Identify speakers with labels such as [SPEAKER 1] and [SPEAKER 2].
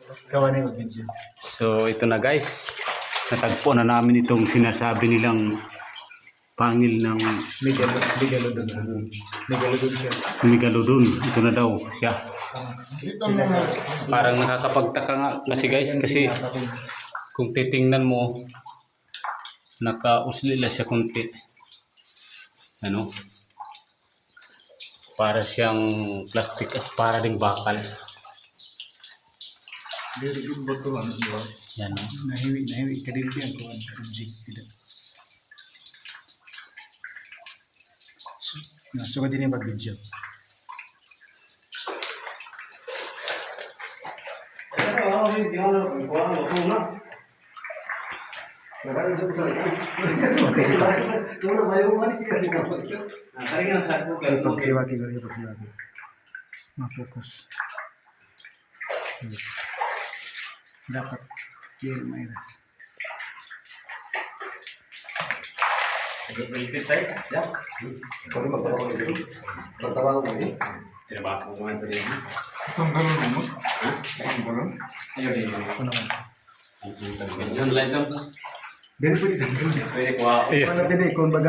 [SPEAKER 1] Kawan yung video.
[SPEAKER 2] So ito na guys, natagpo na namin itong sinasabi nilang pangil ng
[SPEAKER 1] Megalodon. Megalodon siya.
[SPEAKER 2] Megalodon. Ito na daw siya.
[SPEAKER 1] Ito mga
[SPEAKER 2] Parang nakakapagtaka nga kasi guys, kasi kung titingnan mo, nakausli lang siya kunti. Ano? Para siyang plastic at para ding bakal.
[SPEAKER 1] very good bato ano diba?
[SPEAKER 2] Yan o.
[SPEAKER 1] Nahiwi kadili ang kuan object tidak. So ka din yung video. Pagsiwagi ko rin, pagsiwagi. Ma-focus. Dapat yun mairas.
[SPEAKER 3] Nag-repeat tayo? Yeah. Pwede magtawa ko dito. Magtawa ko dito. Sinaba ko mga ito rin.
[SPEAKER 1] Itong galon mo? Ha? Itong galon?
[SPEAKER 3] Ayun, ayun.
[SPEAKER 1] Ako naman.
[SPEAKER 3] Ganyan lang lang.
[SPEAKER 1] Ganun po dito.
[SPEAKER 3] Pwede ko ako.
[SPEAKER 1] Ano din eh, kung baga